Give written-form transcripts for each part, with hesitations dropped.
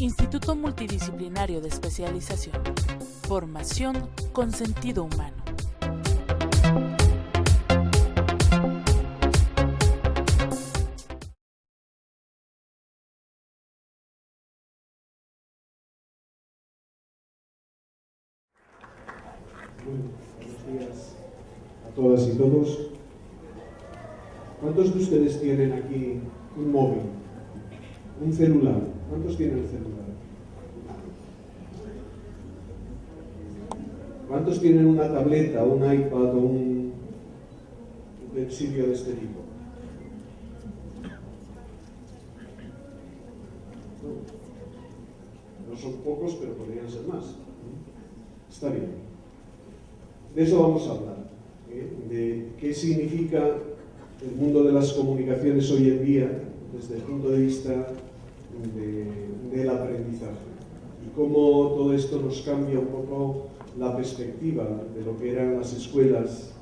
Instituto Multidisciplinario de Especialización. Formación con sentido humano. Buenos días a todas y todos. ¿Cuántos de ustedes tienen aquí un móvil, un celular? ¿Cuántos tienen el celular? ¿Cuántos tienen una tableta, un iPad o un utensilio de este tipo? No son pocos, pero podrían ser más. Está bien. De eso vamos a hablar, de qué significa el mundo de las comunicaciones hoy en día desde el punto de vista del aprendizaje y cómo todo esto nos cambia un poco la perspectiva de lo que eran las escuelas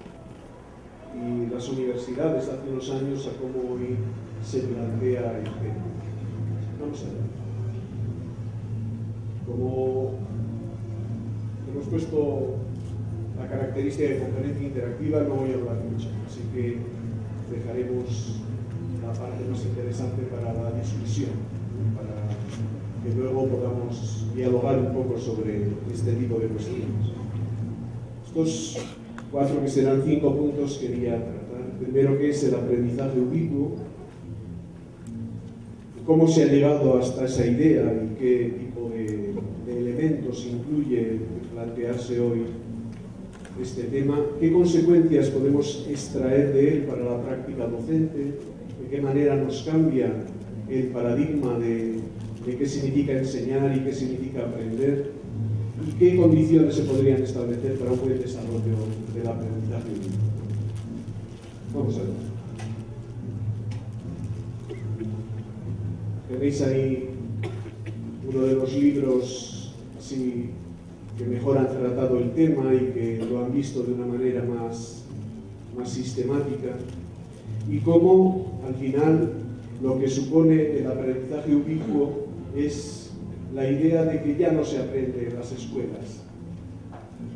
y las universidades hace unos años a cómo hoy se plantea el tema. Vamos a ver. Como hemos puesto la característica de conferencia interactiva, no voy a hablar mucho, así que dejaremos la parte más interesante para la discusión, para que luego podamos dialogar un poco sobre este tipo de cuestiones. Estos 4 que serán 5 puntos quería tratar. Primero, ¿qué es el aprendizaje ubicuo? ¿Cómo se ha llegado hasta esa idea y qué tipo de elementos incluye plantearse hoy este tema? ¿Qué consecuencias podemos extraer de él para la práctica docente? ¿De qué manera nos cambia el paradigma de qué significa enseñar y qué significa aprender? ¿Y qué condiciones se podrían establecer para un buen desarrollo del aprendizaje ubicuo? Vamos a ver. Tenéis ahí uno de los libros así que mejor han tratado el tema y que lo han visto de una manera más sistemática, y cómo al final lo que supone el aprendizaje ubicuo es la idea de que ya no se aprende en las escuelas,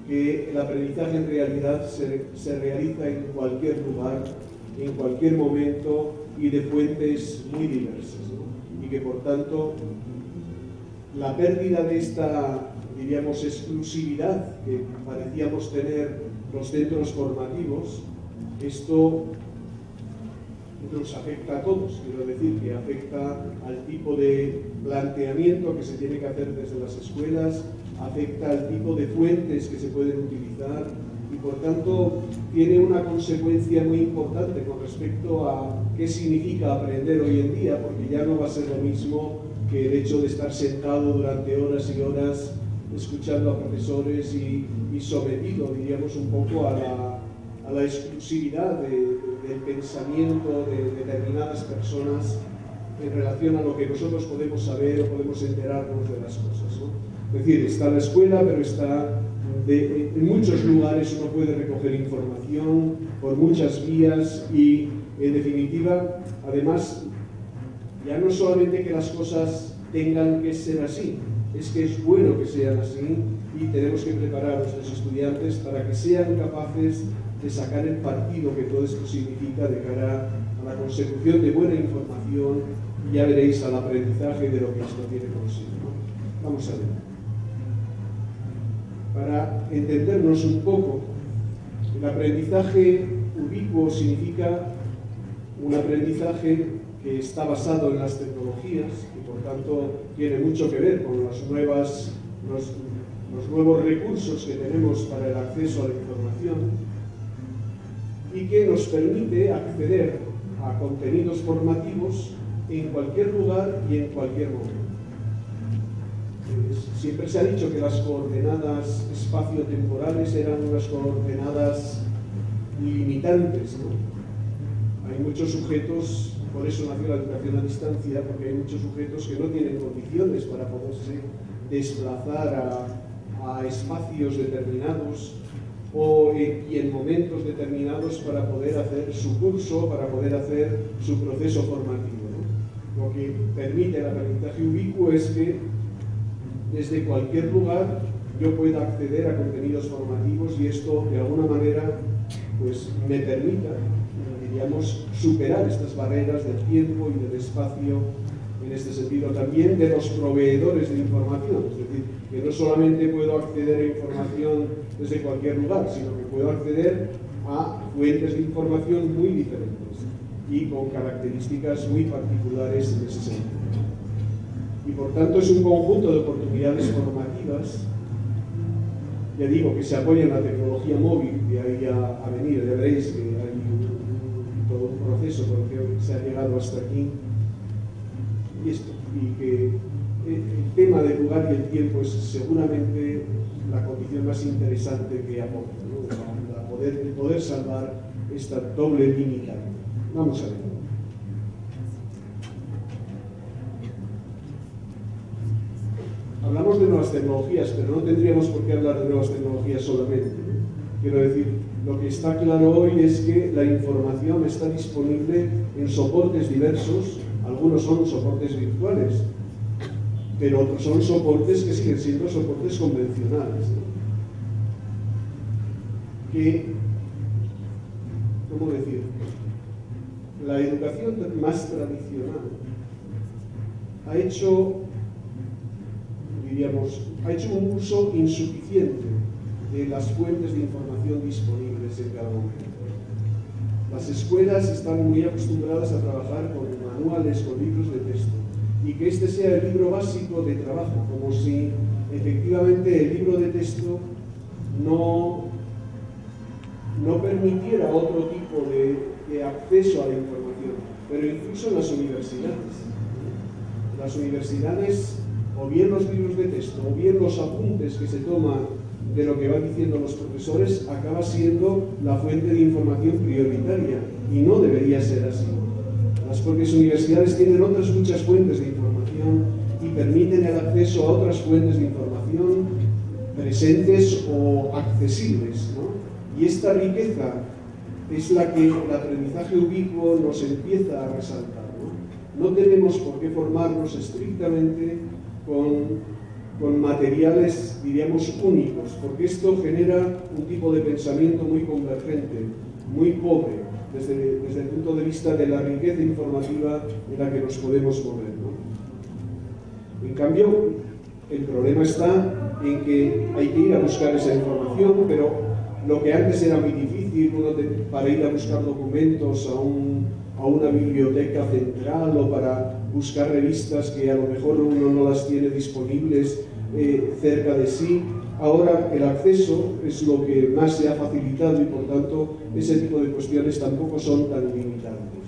que el aprendizaje en realidad se realiza en cualquier lugar, en cualquier momento y de fuentes muy diversas, ¿no? Y que por tanto la pérdida de esta, diríamos, exclusividad que parecíamos tener los centros formativos, esto nos afecta a todos. Quiero decir que afecta al tipo de planteamiento que se tiene que hacer desde las escuelas, afecta al tipo de fuentes que se pueden utilizar y por tanto tiene una consecuencia muy importante con respecto a qué significa aprender hoy en día, porque ya no va a ser lo mismo que el hecho de estar sentado durante horas y horas escuchando a profesores y sometido, diríamos, un poco a la exclusividad del pensamiento de determinadas personas en relación a lo que nosotros podemos saber o podemos enterarnos de las cosas, ¿no? Es decir, está la escuela, pero está en muchos lugares uno puede recoger información por muchas vías y, en definitiva, además, ya no solamente que las cosas tengan que ser así, es que es bueno que sean así y tenemos que preparar a nuestros estudiantes para que sean capaces de sacar el partido que todo esto significa de cara a la consecución de buena información y ya veréis al aprendizaje de lo que esto tiene consigo, ¿no? Vamos a ver. Para entendernos un poco, el aprendizaje ubicuo significa un aprendizaje que está basado en las tecnologías y por tanto tiene mucho que ver con los nuevos recursos que tenemos para el acceso a la información y que nos permite acceder a contenidos formativos en cualquier lugar y en cualquier momento. Siempre se ha dicho que las coordenadas espaciotemporales eran unas coordenadas limitantes, ¿no? Hay muchos sujetos, por eso nació la educación a distancia, porque hay muchos sujetos que no tienen condiciones para poderse desplazar a espacios determinados y en momentos determinados para poder hacer su curso, para poder hacer su proceso formativo, ¿no? Lo que permite el aprendizaje ubicuo es que desde cualquier lugar yo pueda acceder a contenidos formativos y esto de alguna manera pues me permita, diríamos, superar estas barreras del tiempo y del espacio, en este sentido también de los proveedores de información, es decir, que no solamente puedo acceder a información desde cualquier lugar, sino que puedo acceder a fuentes de información muy diferentes y con características muy particulares en ese sentido. Y por tanto es un conjunto de oportunidades formativas, ya digo, que se apoya en la tecnología móvil, de ahí a venir, ya veréis que hay todo un proceso por el que se ha llegado hasta aquí, y que el tema del lugar y el tiempo es seguramente la condición más interesante que aporta, ¿no? el poder salvar esta doble limitante. Vamos a ver. Hablamos de nuevas tecnologías, pero no tendríamos por qué hablar de nuevas tecnologías solamente, ¿no? Quiero decir, lo que está claro hoy es que la información está disponible en soportes diversos. Algunos son soportes virtuales, pero otros son soportes que siguen siendo soportes convencionales, ¿no? Que, ¿cómo decir? La educación más tradicional ha hecho, diríamos, un uso insuficiente de las fuentes de información disponibles en cada momento. Las escuelas están muy acostumbradas a trabajar con manuales, con libros de texto, y que este sea el libro básico de trabajo, como si efectivamente el libro de texto no permitiera otro tipo de acceso a la información. Pero incluso en las universidades, o bien los libros de texto, o bien los apuntes que se toman de lo que van diciendo los profesores, acaba siendo la fuente de información prioritaria, y no debería ser así. Las propias universidades tienen otras muchas fuentes de información y permiten el acceso a otras fuentes de información presentes o accesibles, ¿no? Y esta riqueza es la que el aprendizaje ubicuo nos empieza a resaltar, ¿no? No tenemos por qué formarnos estrictamente con materiales, diríamos, únicos, porque esto genera un tipo de pensamiento muy convergente, muy pobre, desde el punto de vista de la riqueza informativa en la que nos podemos mover, ¿no? En cambio, el problema está en que hay que ir a buscar esa información, pero lo que antes era muy difícil, para ir a buscar documentos a una biblioteca central o para buscar revistas que a lo mejor uno no las tiene disponibles cerca de sí. Ahora el acceso es lo que más se ha facilitado y por tanto ese tipo de cuestiones tampoco son tan limitantes.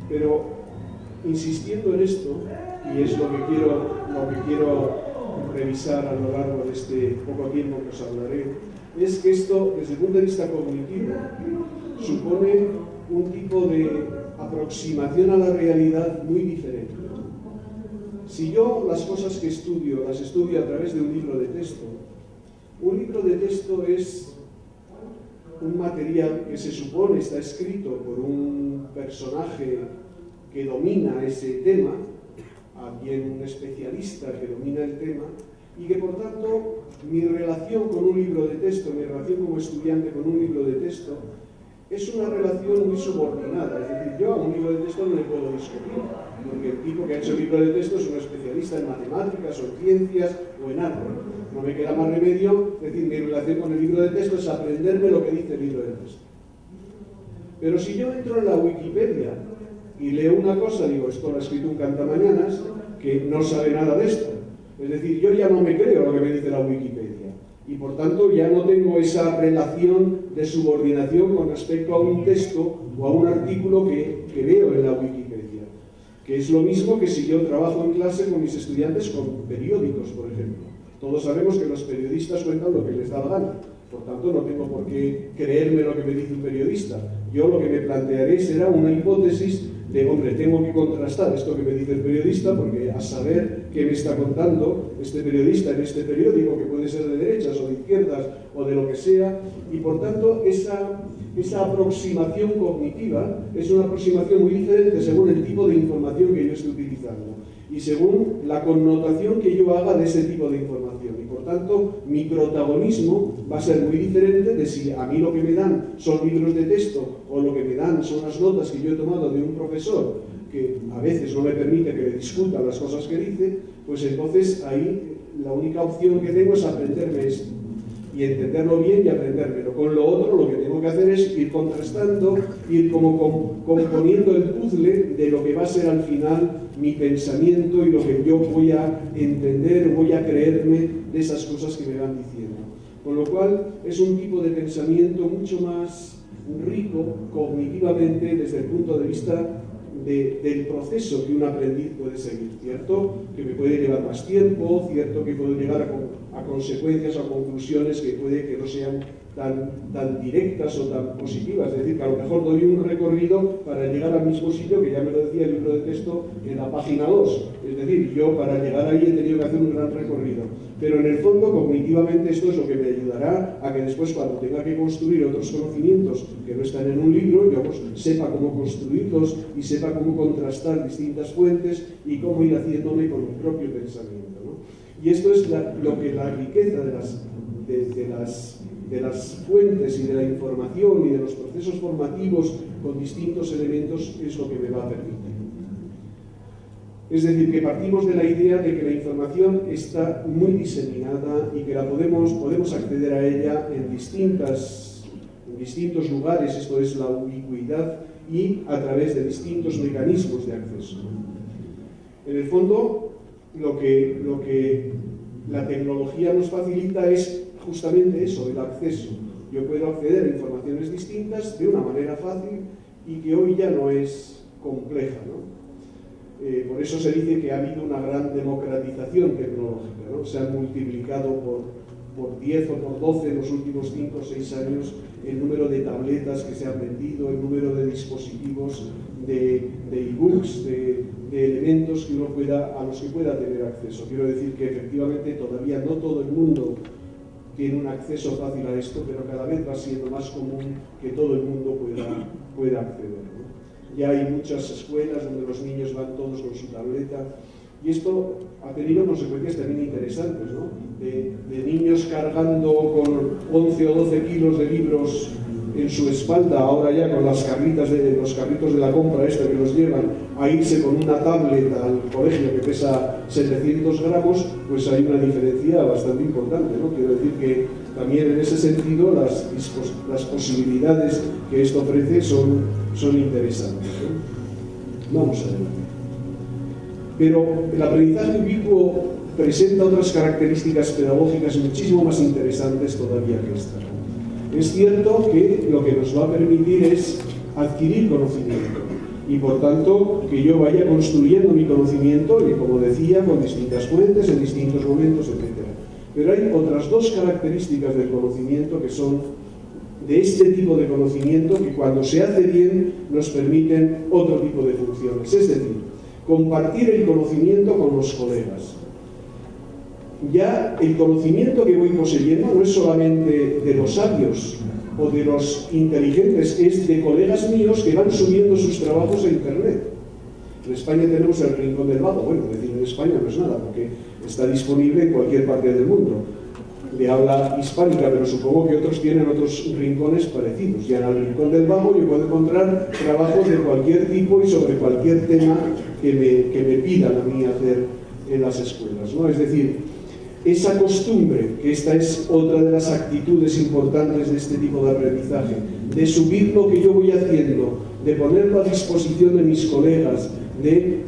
Pero insistiendo en esto, y es lo que quiero revisar a lo largo de este poco tiempo que os hablaré, es que esto, desde el punto de vista cognitivo, supone un tipo de aproximación a la realidad muy diferente. Si yo las cosas que estudio, las estudio a través de un libro de texto es un material que se supone está escrito por un personaje que domina ese tema, alguien, un especialista que domina el tema, y que por tanto mi relación con un libro de texto, mi relación como estudiante con un libro de texto, es una relación muy subordinada. Es decir, yo a un libro de texto no le puedo discutir, porque el tipo que ha hecho el libro de texto es un especialista en matemáticas o en ciencias o en arte. No me queda más remedio, es decir, mi relación con el libro de texto es aprenderme lo que dice el libro de texto. Pero si yo entro en la Wikipedia y leo una cosa, digo, esto lo ha escrito un cantamañanas que no sabe nada de esto. Es decir, yo ya no me creo lo que me dice la Wikipedia. Y por tanto ya no tengo esa relación de subordinación con respecto a un texto o a un artículo que veo en la Wikipedia. Que es lo mismo que si yo trabajo en clase con mis estudiantes con periódicos, por ejemplo. Todos sabemos que los periodistas cuentan lo que les da la gana. Por tanto, no tengo por qué creerme lo que me dice un periodista. Yo lo que me plantearé será una hipótesis de, hombre, tengo que contrastar esto que me dice el periodista, porque a saber qué me está contando este periodista en este periódico, que puede ser de derechas o de izquierdas o de lo que sea, y por tanto esa aproximación cognitiva es una aproximación muy diferente según el tipo de información que yo esté utilizando y según la connotación que yo haga de ese tipo de información. Y por tanto, mi protagonismo va a ser muy diferente de si a mí lo que me dan son libros de texto o lo que me dan son las notas que yo he tomado de un profesor que a veces no me permite que le discuta las cosas que dice, pues entonces ahí la única opción que tengo es aprenderme esto y entenderlo bien y aprendérmelo. Con lo otro lo que tengo que hacer es ir contrastando, ir como componiendo el puzzle de lo que va a ser al final mi pensamiento y lo que yo voy a entender, voy a creerme de esas cosas que me van diciendo. Con lo cual es un tipo de pensamiento mucho más rico cognitivamente desde el punto de vista del proceso que un aprendiz puede seguir, ¿cierto? Que me puede llevar más tiempo, cierto que puedo llegar a consecuencias o a conclusiones que puede que no sean tan directas o tan positivas, es decir, que a lo mejor doy un recorrido para llegar al mismo sitio que ya me lo decía el libro de texto en la página 2, es decir, yo para llegar ahí he tenido que hacer un gran recorrido, pero en el fondo cognitivamente esto es lo que me ayudará a que después cuando tenga que construir otros conocimientos que no están en un libro, yo pues sepa cómo construirlos y sepa cómo contrastar distintas fuentes y cómo ir haciéndome con mi propio pensamiento, ¿no? Y esto es lo que la riqueza de las fuentes y de la información y de los procesos formativos con distintos elementos es lo que me va a permitir. Es decir, que partimos de la idea de que la información está muy diseminada y que podemos acceder a ella en distintos lugares, esto es la ubicuidad, y a través de distintos mecanismos de acceso. En el fondo, lo que la tecnología nos facilita es justamente eso, el acceso. Yo puedo acceder a informaciones distintas de una manera fácil y que hoy ya no es compleja, ¿no? Por eso se dice que ha habido una gran democratización tecnológica, ¿no? Se han multiplicado por 10 o por 12 en los últimos 5 o 6 años el número de tabletas que se han vendido, el número de dispositivos, de e-books, de elementos a los que pueda tener acceso. Quiero decir que efectivamente todavía no todo el mundo tiene un acceso fácil a esto, pero cada vez va siendo más común que todo el mundo pueda acceder, ¿no? Ya hay muchas escuelas donde los niños van todos con su tableta y esto ha tenido consecuencias también interesantes, ¿no? De niños cargando con 11 o 12 kilos de libros en su espalda, ahora ya con los carritos de la compra que los llevan, a irse con una tablet al colegio que pesa 700 gramos, pues hay una diferencia bastante importante, ¿no? Quiero decir que también en ese sentido las posibilidades que esto ofrece son interesantes, ¿no? Vamos a ver. Pero el aprendizaje ubicuo presenta otras características pedagógicas muchísimo más interesantes todavía que esta. Es cierto que lo que nos va a permitir es adquirir conocimiento y por tanto que yo vaya construyendo mi conocimiento y, como decía, con distintas fuentes, en distintos momentos, etc. Pero hay otras dos características del conocimiento que son de este tipo de conocimiento que cuando se hace bien nos permiten otro tipo de funciones, es decir, compartir el conocimiento con los colegas. Ya el conocimiento que voy poseyendo no es solamente de los sabios o de los inteligentes, es de colegas míos que van subiendo sus trabajos a Internet. En España tenemos el Rincón del Vago. Bueno, decir en España no es nada, porque está disponible en cualquier parte del mundo. De habla hispánica, pero supongo que otros tienen otros rincones parecidos. Y en el Rincón del Vago yo puedo encontrar trabajos de cualquier tipo y sobre cualquier tema que me pidan a mí hacer en las escuelas, ¿no? Es decir, esa costumbre, que esta es otra de las actitudes importantes de este tipo de aprendizaje, de subir lo que yo voy haciendo, de ponerlo a disposición de mis colegas,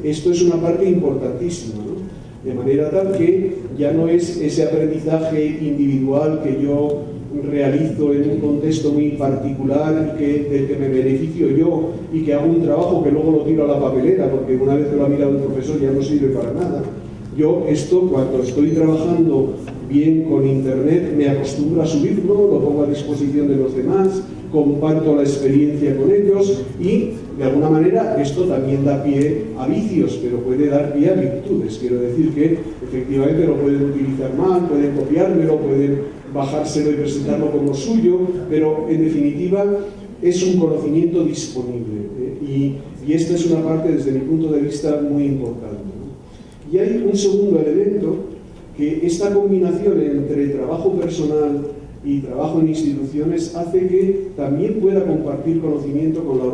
esto es una parte importantísima, ¿no? De manera tal que ya no es ese aprendizaje individual que yo realizo en un contexto muy particular y del que me beneficio yo y que hago un trabajo que luego lo tiro a la papelera porque una vez que lo ha mirado el profesor ya no sirve para nada. Yo esto, cuando estoy trabajando bien con Internet, me acostumbro a subirlo, lo pongo a disposición de los demás, comparto la experiencia con ellos y, de alguna manera, esto también da pie a vicios, pero puede dar pie a virtudes. Quiero decir que, efectivamente, lo pueden utilizar mal, pueden copiármelo, pueden bajárselo y presentarlo como suyo, pero en definitiva es un conocimiento disponible, y esta es una parte desde mi punto de vista muy importante, ¿no? Y hay un segundo elemento, que esta combinación entre trabajo personal y trabajo en instituciones hace que también pueda compartir conocimiento con la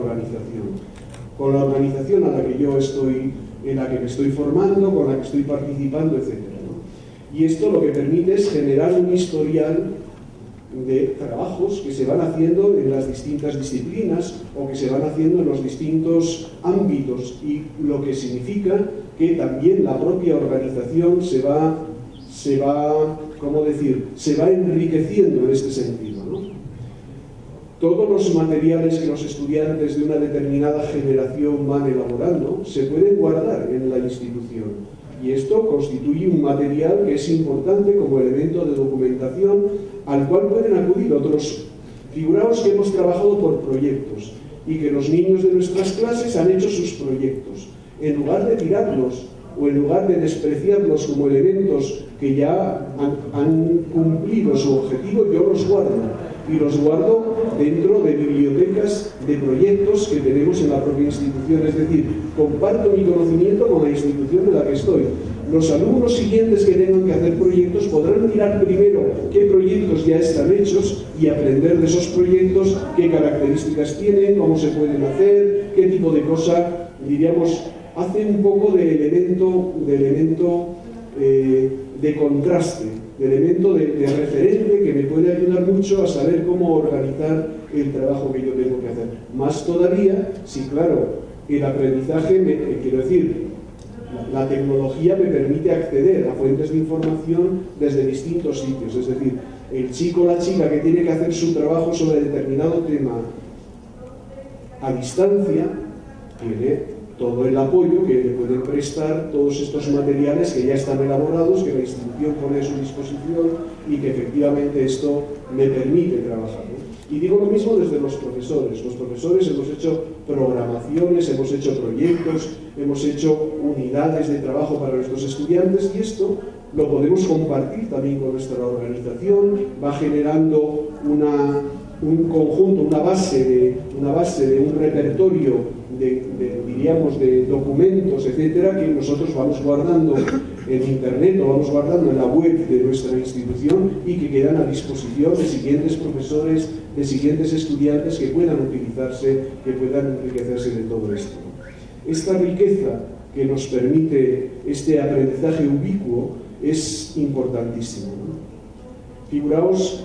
organización a la que yo estoy, en la que me estoy formando, con la que estoy participando, etc., ¿no? Y esto lo que permite es generar un historial de trabajos que se van haciendo en las distintas disciplinas o que se van haciendo en los distintos ámbitos, y lo que significa que también la propia organización se va enriqueciendo en este sentido, ¿no? Todos los materiales que los estudiantes de una determinada generación van elaborando se pueden guardar en la institución, y esto constituye un material que es importante como elemento de documentación al cual pueden acudir otros. Figuraos que hemos trabajado por proyectos y que los niños de nuestras clases han hecho sus proyectos. En lugar de tirarlos o en lugar de despreciarlos como elementos que ya han cumplido su objetivo, yo los guardo, y los guardo dentro de bibliotecas de proyectos que tenemos en la propia institución. Es decir, comparto mi conocimiento con la institución en la que estoy. Los alumnos siguientes que tengan que hacer proyectos podrán mirar primero qué proyectos ya están hechos y aprender de esos proyectos qué características tienen, cómo se pueden hacer, qué tipo de cosa, diríamos, hace un poco de elemento de contraste, de elemento de referente que me puede ayudar mucho a saber cómo organizar el trabajo que yo tengo que hacer. Más todavía, si claro, el aprendizaje, quiero decir, la tecnología me permite acceder a fuentes de información desde distintos sitios. Es decir, el chico o la chica que tiene que hacer su trabajo sobre determinado tema a distancia tiene todo el apoyo que le pueden prestar todos estos materiales que ya están elaborados, que la institución pone a su disposición, y que efectivamente esto me permite trabajar, ¿no? Y digo lo mismo desde los profesores. Los profesores hemos hecho programaciones, hemos hecho proyectos, hemos hecho unidades de trabajo para nuestros estudiantes, y esto lo podemos compartir también con nuestra organización. Va generando un conjunto, una base de un repertorio diríamos, de documentos, etcétera, que nosotros vamos guardando en internet o vamos guardando en la web de nuestra institución, y que quedan a disposición de siguientes profesores, de siguientes estudiantes que puedan utilizarse, que puedan enriquecerse de todo esto. Esta riqueza que nos permite este aprendizaje ubicuo es importantísimo, ¿no? Figuraos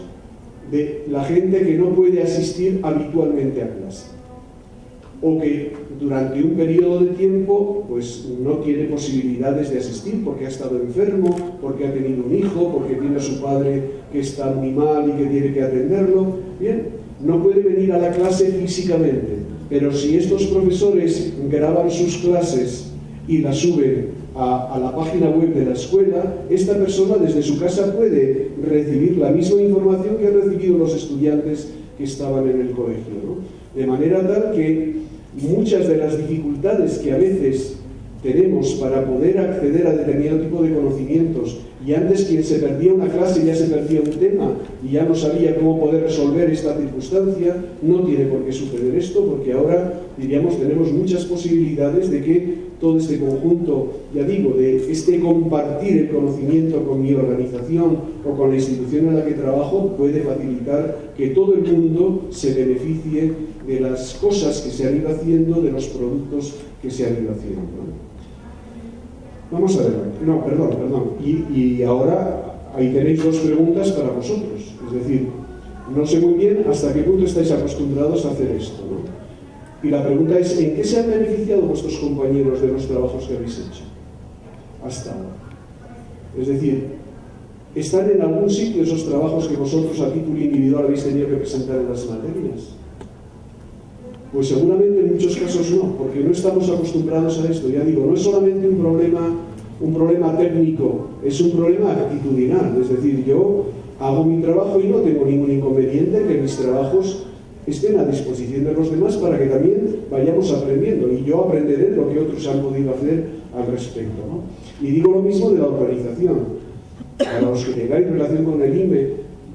de la gente que no puede asistir habitualmente a clase, o que durante un periodo de tiempo pues no tiene posibilidades de asistir porque ha estado enfermo, porque ha tenido un hijo, porque tiene a su padre que está muy mal y que tiene que atenderlo. Bien, no puede venir a la clase físicamente, pero si estos profesores graban sus clases y las suben a la página web de la escuela, esta persona desde su casa puede recibir la misma información que han recibido los estudiantes que estaban en el colegio, ¿no? De manera tal que muchas de las dificultades que a veces tenemos para poder acceder a determinado tipo de conocimientos, y antes quien se perdía una clase ya se perdía un tema y ya no sabía cómo poder resolver esta circunstancia, no tiene por qué suceder esto, porque ahora, diríamos, tenemos muchas posibilidades de que todo este conjunto, ya digo, de este compartir el conocimiento con mi organización o con la institución en la que trabajo, puede facilitar que todo el mundo se beneficie de las cosas que se han ido haciendo, de los productos que se han ido haciendo, ¿no? Vamos a ver, no, perdón. Y ahora ahí tenéis dos preguntas para vosotros. Es decir, no sé muy bien hasta qué punto estáis acostumbrados a hacer esto, ¿no? Y la pregunta es, ¿en qué se han beneficiado vuestros compañeros de los trabajos que habéis hecho hasta ahora? Es decir, ¿están en algún sitio esos trabajos que vosotros a título individual habéis tenido que presentar en las materias? Pues seguramente en muchos casos no, porque no estamos acostumbrados a esto. Ya digo, no es solamente un problema técnico, es un problema actitudinal. Es decir, yo hago mi trabajo y no tengo ningún inconveniente en que mis trabajos estén a disposición de los demás para que también vayamos aprendiendo, y yo aprenderé lo que otros han podido hacer al respecto, ¿no? Y digo lo mismo de la organización. Para los que tengáis relación con el IME,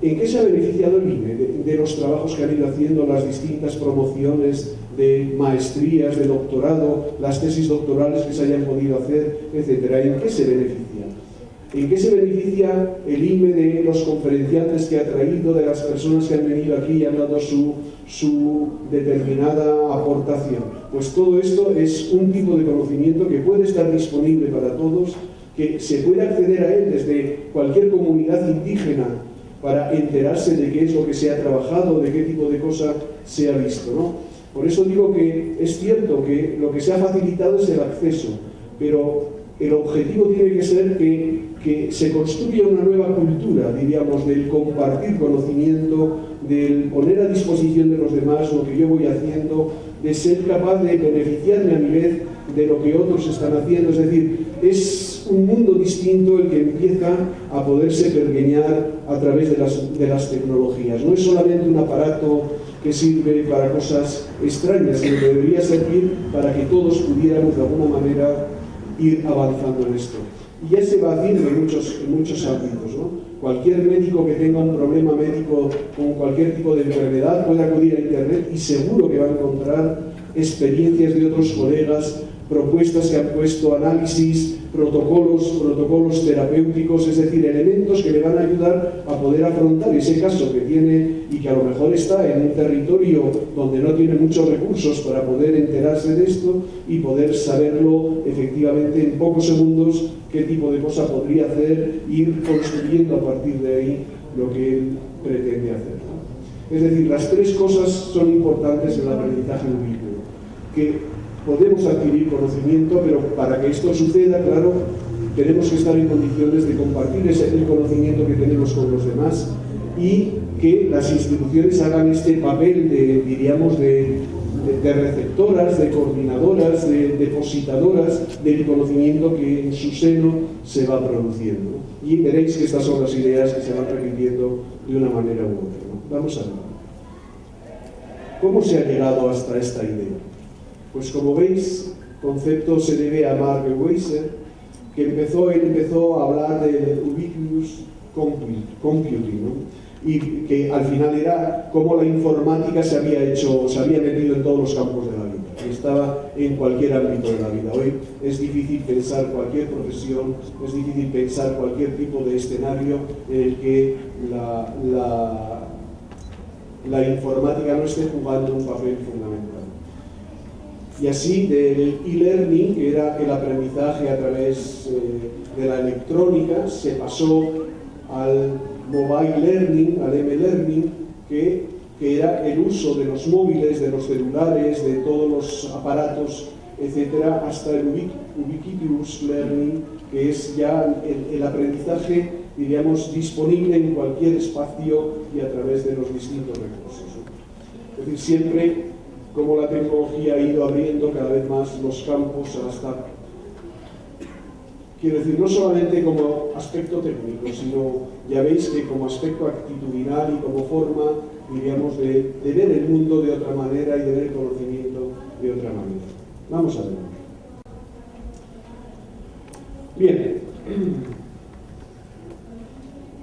¿En qué se ha beneficiado el INE de los trabajos que han ido haciendo, las distintas promociones de maestrías, de doctorado, las tesis doctorales que se hayan podido hacer, etcétera? ¿En qué se beneficia? ¿En qué se beneficia el INE de los conferenciantes que ha traído, de las personas que han venido aquí y han dado su determinada aportación? Pues todo esto es un tipo de conocimiento que puede estar disponible para todos, que se puede acceder a él desde cualquier comunidad indígena para enterarse de qué es lo que se ha trabajado, de qué tipo de cosa se ha visto, ¿no? Por eso digo que es cierto que lo que se ha facilitado es el acceso, pero el objetivo tiene que ser que se construya una nueva cultura, diríamos, del compartir conocimiento, del poner a disposición de los demás lo que yo voy haciendo, de ser capaz de beneficiarme a mi vez de lo que otros están haciendo. Es decir, es un mundo distinto el que empieza a poderse pergeñar a través de las tecnologías. No es solamente un aparato que sirve para cosas extrañas, sino que debería servir para que todos pudiéramos de alguna manera ir avanzando en esto. Y ya se va haciendo en muchos ámbitos, ¿no? Cualquier médico que tenga un problema médico con cualquier tipo de enfermedad puede acudir a Internet y seguro que va a encontrar experiencias de otros colegas, propuestas que han puesto, análisis, protocolos terapéuticos, es decir, elementos que le van a ayudar a poder afrontar ese caso que tiene y que a lo mejor está en un territorio donde no tiene muchos recursos para poder enterarse de esto y poder saberlo efectivamente en pocos segundos qué tipo de cosa podría hacer, ir construyendo a partir de ahí lo que él pretende hacer, ¿no? Es decir, las tres cosas son importantes en el aprendizaje ubíquo, que podemos adquirir conocimiento, pero para que esto suceda, claro, tenemos que estar en condiciones de compartir el conocimiento que tenemos con los demás y que las instituciones hagan este papel de receptoras, de coordinadoras, de depositadoras del conocimiento que en su seno se va produciendo. Y veréis que estas son las ideas que se van repitiendo de una manera u otra, ¿no? Vamos a ver. ¿Cómo se ha llegado hasta esta idea? Pues como veis, el concepto se debe a Mark Weiser, que empezó a hablar del ubiquitous computing, ¿no? Y que al final era cómo la informática se había metido en todos los campos de la vida, que estaba en cualquier ámbito de la vida. Hoy es difícil pensar cualquier profesión, es difícil pensar cualquier tipo de escenario en el que la informática no esté jugando un papel fundamental. Y así del e-learning, que era el aprendizaje a través de la electrónica, se pasó al mobile learning, al m-learning, que era el uso de los móviles, de los celulares, de todos los aparatos, etcétera, hasta el ubiquitous learning, que es ya el aprendizaje, diríamos, disponible en cualquier espacio y a través de los distintos recursos, ¿no? Es decir, siempre como la tecnología ha ido abriendo cada vez más los campos hasta, quiero decir, no solamente como aspecto técnico, sino ya veis que como aspecto actitudinal y como forma, diríamos, de ver el mundo de otra manera y de ver el conocimiento de otra manera. Vamos a ver. Bien.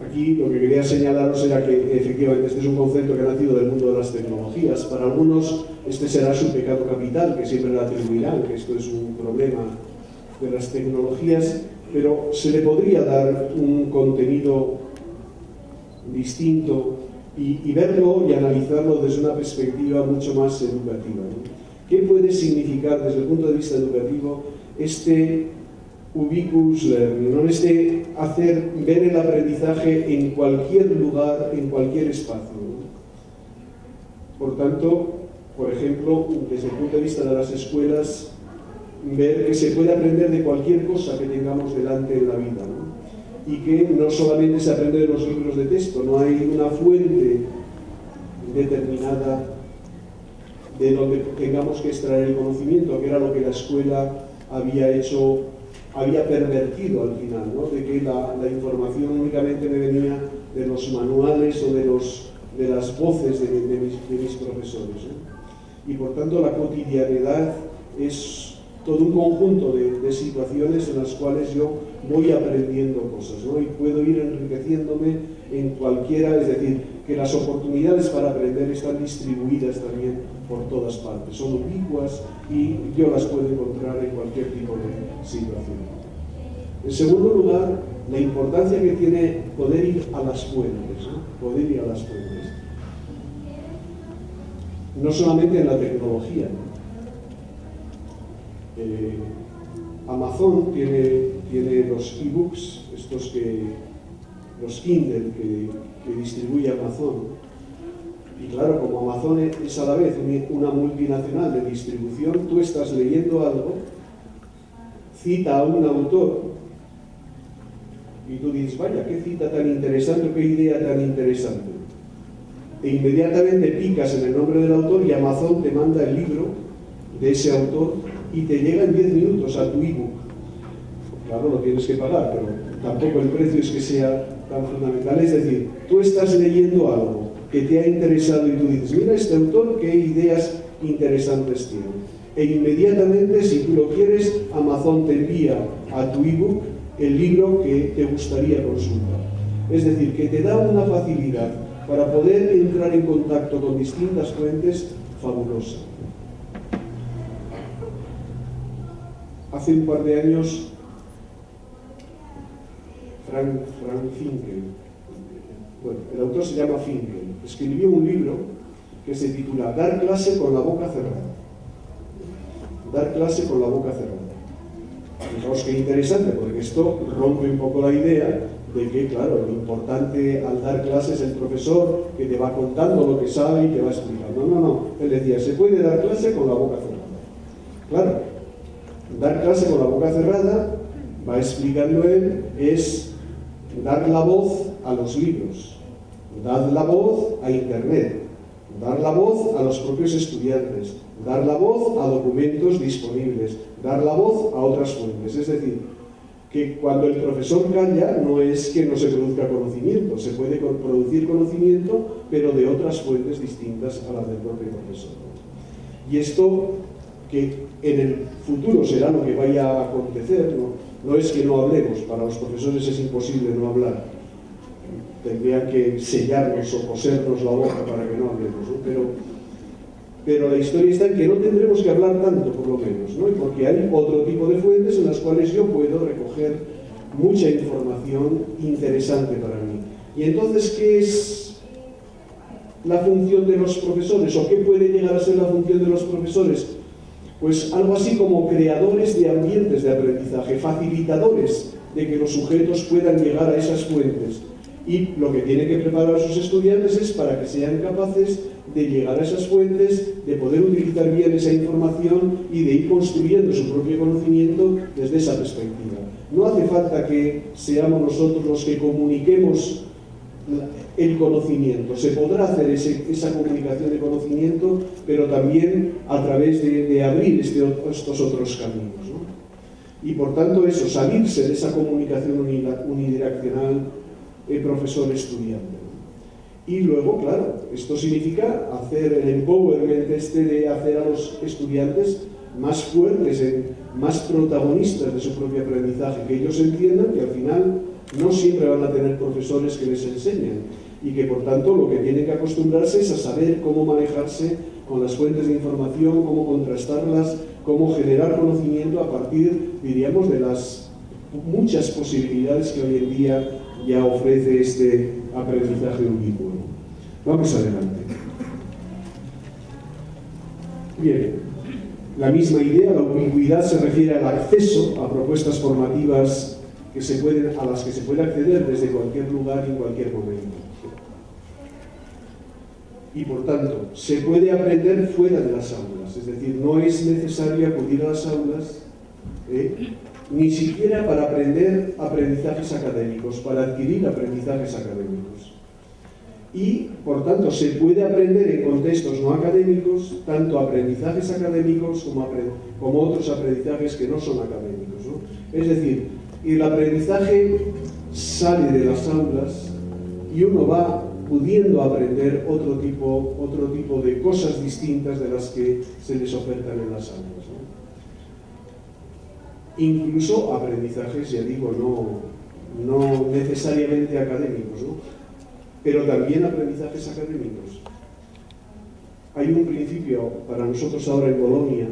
Aquí lo que quería señalaros era que efectivamente este es un concepto que ha nacido del mundo de las tecnologías. Para algunos este será su pecado capital, que siempre lo atribuirán, que esto es un problema de las tecnologías, pero se le podría dar un contenido distinto y verlo y analizarlo desde una perspectiva mucho más educativa, ¿no? ¿Qué puede significar desde el punto de vista educativo este ubiquitous learning, ¿no? Este hacer ver el aprendizaje en cualquier lugar, en cualquier espacio, ¿no? Por tanto, por ejemplo, desde el punto de vista de las escuelas, ver que se puede aprender de cualquier cosa que tengamos delante en la vida, ¿no? Y que no solamente se aprende de los libros de texto, no hay una fuente determinada de donde tengamos que extraer el conocimiento, que era lo que la escuela había pervertido al final, ¿no? De que la información únicamente me venía de los manuales o de las voces de mis profesores, ¿no? Y por tanto la cotidianidad es todo un conjunto de situaciones en las cuales yo voy aprendiendo cosas, ¿no? Y puedo ir enriqueciéndome en cualquiera, es decir, que las oportunidades para aprender están distribuidas también por todas partes, son ubicuas y yo las puedo encontrar en cualquier tipo de situación. En segundo lugar, la importancia que tiene poder ir a las fuentes, ¿no? Poder ir a las fuentes. No solamente en la tecnología, ¿no? Amazon tiene los ebooks, los Kindle que distribuye Amazon. Y claro, como Amazon es a la vez una multinacional de distribución, tú estás leyendo algo, cita a un autor, y tú dices, vaya, qué cita tan interesante, qué idea tan interesante. E inmediatamente picas en el nombre del autor y Amazon te manda el libro de ese autor y te llega en 10 minutos a tu ebook. Claro, lo tienes que pagar, pero tampoco el precio es que sea tan fundamental. Es decir, tú estás leyendo algo que te ha interesado y tú dices, mira este autor, qué ideas interesantes tiene. E inmediatamente, si tú lo quieres, Amazon te envía a tu ebook el libro que te gustaría consultar. Es decir, que te da una facilidad para poder entrar en contacto con distintas fuentes fabulosa. Hace un par de años, Frank Finkel, bueno, el autor se llama Finkel, escribió un libro que se titula Dar clase con la boca cerrada. Dar clase con la boca cerrada. Fijaos qué interesante, porque esto rompe un poco la idea de que, claro, lo importante al dar clases es el profesor que te va contando lo que sabe y te va explicando. No. Él decía, se puede dar clase con la boca cerrada. Claro, dar clase con la boca cerrada, va explicando él, es dar la voz a los libros, dar la voz a Internet, dar la voz a los propios estudiantes, dar la voz a documentos disponibles, dar la voz a otras fuentes. Es decir, que cuando el profesor calla no es que no se produzca conocimiento, se puede producir conocimiento, pero de otras fuentes distintas a las del propio profesor. Y esto, que en el futuro será lo que vaya a acontecer, no es que no hablemos, para los profesores es imposible no hablar, tendrían que sellarnos o cosernos la boca para que no hablemos, ¿no? Pero la historia está en que no tendremos que hablar tanto, por lo menos, ¿no? Porque hay otro tipo de fuentes en las cuales yo puedo recoger mucha información interesante para mí. Y entonces, ¿qué es la función de los profesores? ¿O qué puede llegar a ser la función de los profesores? Pues algo así como creadores de ambientes de aprendizaje, facilitadores de que los sujetos puedan llegar a esas fuentes. Y lo que tienen que preparar a sus estudiantes es para que sean capaces de llegar a esas fuentes, de poder utilizar bien esa información y de ir construyendo su propio conocimiento desde esa perspectiva. No hace falta que seamos nosotros los que comuniquemos el conocimiento. Se podrá hacer esa comunicación de conocimiento, pero también a través de abrir estos otros caminos, ¿no? Y por tanto eso, salirse de esa comunicación unidireccional profesor-estudiante. Y luego, claro, esto significa hacer el empowerment de hacer a los estudiantes más fuertes, más protagonistas de su propio aprendizaje, que ellos entiendan que al final no siempre van a tener profesores que les enseñen y que por tanto lo que tienen que acostumbrarse es a saber cómo manejarse con las fuentes de información, cómo contrastarlas, cómo generar conocimiento a partir, diríamos, de las muchas posibilidades que hoy en día ya ofrece este aprendizaje ubicuo. Vamos adelante. Bien, la misma idea, la ubicuidad, se refiere al acceso a propuestas formativas a las que se puede acceder desde cualquier lugar y en cualquier momento. Y por tanto, se puede aprender fuera de las aulas, es decir, no es necesario acudir a las aulas ni siquiera para aprender aprendizajes académicos, para adquirir aprendizajes académicos. Y, por tanto, se puede aprender en contextos no académicos, tanto aprendizajes académicos como otros aprendizajes que no son académicos, ¿no? Es decir, el aprendizaje sale de las aulas y uno va pudiendo aprender otro tipo de cosas distintas de las que se les ofertan en las aulas, ¿no? Incluso aprendizajes, ya digo, no necesariamente académicos, ¿no? pero también aprendizajes académicos. Hay un principio para nosotros ahora en Bolonia,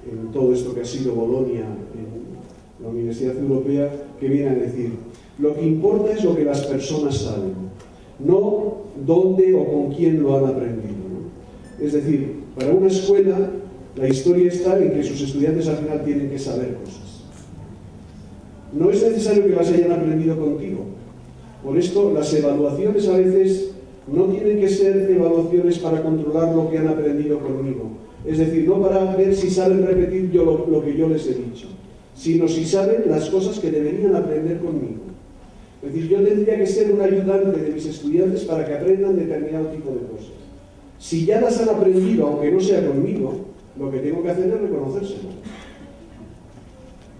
en todo esto que ha sido Bolonia, en la Universidad Europea, que viene a decir: lo que importa es lo que las personas saben, no dónde o con quién lo han aprendido, ¿no? Es decir, para una escuela, la historia está en que sus estudiantes al final tienen que saber cosas. No es necesario que las hayan aprendido contigo. Por esto, las evaluaciones a veces no tienen que ser evaluaciones para controlar lo que han aprendido conmigo. Es decir, no para ver si saben repetir lo que yo les he dicho, sino si saben las cosas que deberían aprender conmigo. Es decir, yo tendría que ser un ayudante de mis estudiantes para que aprendan determinado tipo de cosas. Si ya las han aprendido, aunque no sea conmigo, lo que tengo que hacer es reconocérselo.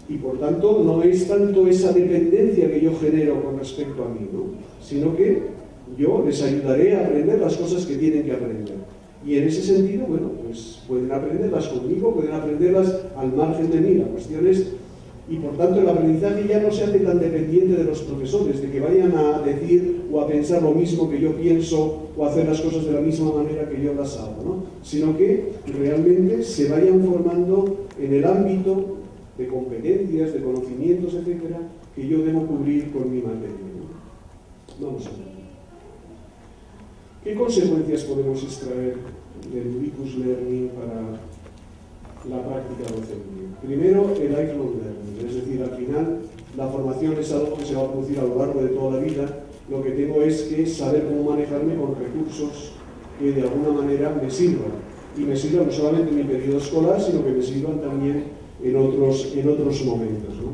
Y por tanto, no es tanto esa dependencia que yo genero con respecto a mí, ¿no? Sino que yo les ayudaré a aprender las cosas que tienen que aprender. Y en ese sentido, bueno, pues pueden aprenderlas conmigo, pueden aprenderlas al margen de mí. La cuestión es, y por tanto el aprendizaje ya no se hace tan dependiente de los profesores, de que vayan a decir o a pensar lo mismo que yo pienso o a hacer las cosas de la misma manera que yo las hago, ¿no? Sino que realmente se vayan formando en el ámbito de competencias, de conocimientos, etcétera, que yo debo cubrir con mi materia, ¿no? Vamos a ver. ¿Qué consecuencias podemos extraer del Vicus Learning para la práctica docente? Primero, el lifelong learning, es decir, al final la formación es algo que se va a producir a lo largo de toda la vida. Lo que tengo es que saber cómo manejarme con recursos que de alguna manera me sirvan. Y me sirvan no solamente en mi periodo escolar, sino que me sirvan también en otros momentos, ¿no?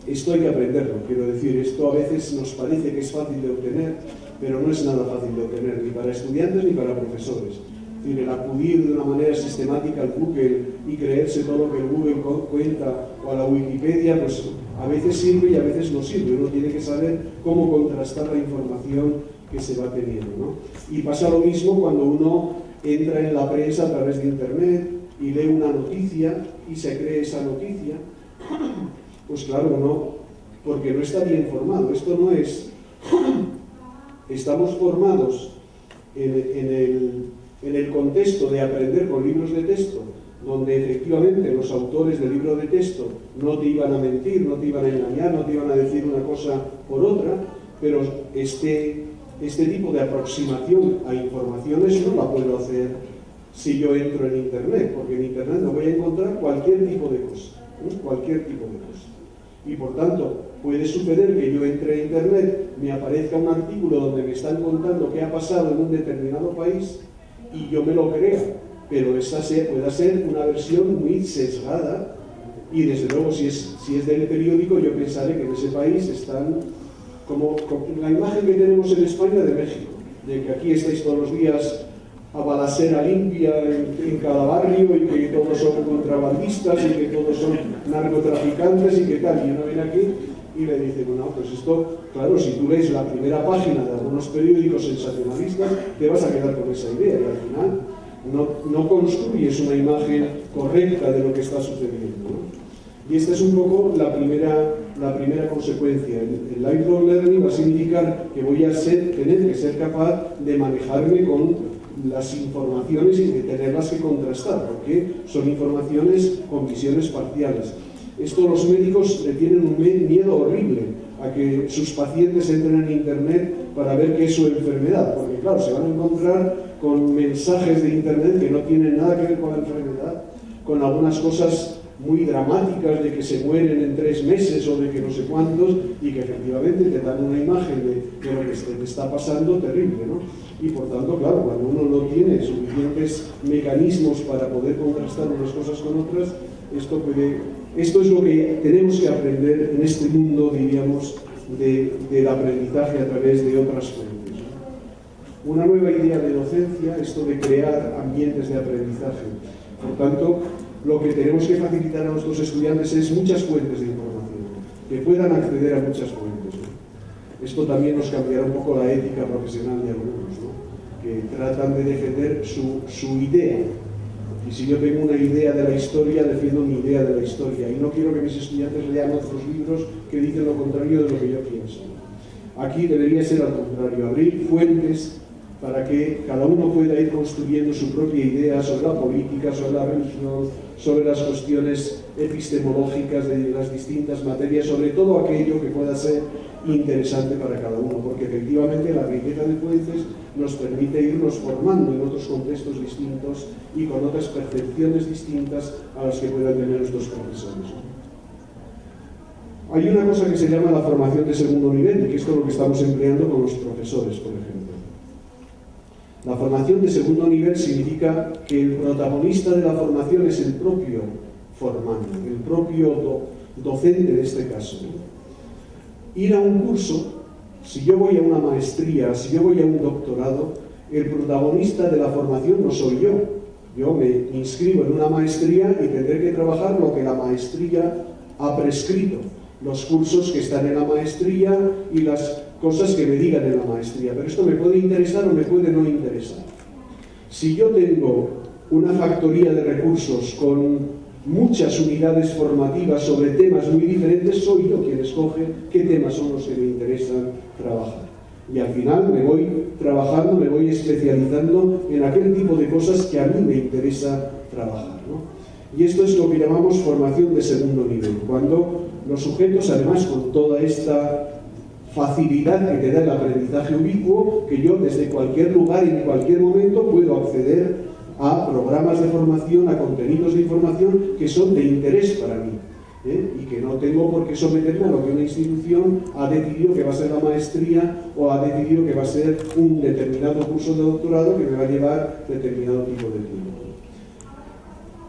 Esto hay que aprenderlo, quiero decir, esto a veces nos parece que es fácil de obtener, pero no es nada fácil de obtener, ni para estudiantes ni para profesores. Es decir, el acudir de una manera sistemática al Google y creerse todo lo que el Google cuenta o a la Wikipedia, pues a veces sirve y a veces no sirve. Uno tiene que saber cómo contrastar la información que se va teniendo, ¿no? Y pasa lo mismo cuando uno entra en la prensa a través de Internet y lee una noticia y se cree esa noticia. Pues claro, no, porque no está bien formado. Esto no es... Estamos formados en el contexto de aprender con libros de texto, donde efectivamente los autores del libro de texto no te iban a mentir, no te iban a engañar, no te iban a decir una cosa por otra, pero este tipo de aproximación a informaciones no la puedo hacer si yo entro en Internet, porque en Internet no voy a encontrar cualquier tipo de cosa, cualquier tipo de cosa. Y por tanto, puede suceder que yo entre a Internet, me aparezca un artículo donde me están contando qué ha pasado en un determinado país y yo me lo crea, pero esa pueda ser una versión muy sesgada y desde luego si es del periódico yo pensaré que en ese país están como la imagen que tenemos en España de México, de que aquí estáis todos los días a balacera limpia en cada barrio y que todos son contrabandistas y que todos son narcotraficantes y que tal, y uno viene aquí y le dice, bueno, pues esto, claro, si tú lees la primera página de algunos periódicos sensacionalistas, te vas a quedar con esa idea y al final no construyes una imagen correcta de lo que está sucediendo, ¿no? Y esta es un poco la primera consecuencia. El lifelong learning va a significar que voy a tener que ser capaz de manejarme con las informaciones y de tenerlas que contrastar, porque son informaciones con visiones parciales. Esto los médicos le tienen un miedo horrible a que sus pacientes entren en Internet para ver qué es su enfermedad, porque claro, se van a encontrar con mensajes de Internet que no tienen nada que ver con la enfermedad, con algunas cosas muy dramáticas de que se mueren en 3 meses o de que no sé cuántos, y que efectivamente te dan una imagen de lo que te está pasando terrible, ¿no? Y por tanto, claro, cuando uno no tiene suficientes mecanismos para poder contrastar unas cosas con otras, esto es lo que tenemos que aprender en este mundo, diríamos, del aprendizaje a través de otras fuentes. Una nueva idea de docencia, esto de crear ambientes de aprendizaje. Por tanto, lo que tenemos que facilitar a nuestros estudiantes es muchas fuentes de información, que puedan acceder a muchas fuentes, ¿no? Esto también nos cambiará un poco la ética profesional de algunos, ¿no? Que tratan de defender su idea. Y si yo tengo una idea de la historia, defiendo mi idea de la historia. Y no quiero que mis estudiantes lean otros libros que dicen lo contrario de lo que yo pienso. Aquí debería ser al contrario, abrir fuentes para que cada uno pueda ir construyendo su propia idea sobre la política, sobre la religión, sobre las cuestiones epistemológicas de las distintas materias, sobre todo aquello que pueda ser interesante para cada uno, porque efectivamente la riqueza de fuentes nos permite irnos formando en otros contextos distintos y con otras percepciones distintas a las que puedan tener nuestros profesores. Hay una cosa que se llama la formación de segundo nivel, y que esto es lo que estamos empleando con los profesores, por ejemplo. La formación de segundo nivel significa que el protagonista de la formación es el propio formando, el propio docente en este caso. Ir a un curso, si yo voy a una maestría, si yo voy a un doctorado, el protagonista de la formación no soy yo. Yo me inscribo en una maestría y tendré que trabajar lo que la maestría ha prescrito, los cursos que están en la maestría y las cosas que me digan en la maestría, pero esto me puede interesar o me puede no interesar. Si yo tengo una factoría de recursos con muchas unidades formativas sobre temas muy diferentes, soy yo quien escoge qué temas son los que me interesan trabajar. Y al final me voy trabajando, me voy especializando en aquel tipo de cosas que a mí me interesa trabajar, ¿no? Y esto es lo que llamamos formación de segundo nivel, cuando los sujetos, además con toda esta facilidad que te da el aprendizaje ubicuo, que yo desde cualquier lugar y en cualquier momento puedo acceder a programas de formación, a contenidos de información que son de interés para mí, y que no tengo por qué someterme a lo que una institución ha decidido que va a ser la maestría o ha decidido que va a ser un determinado curso de doctorado que me va a llevar determinado tipo de tiempo.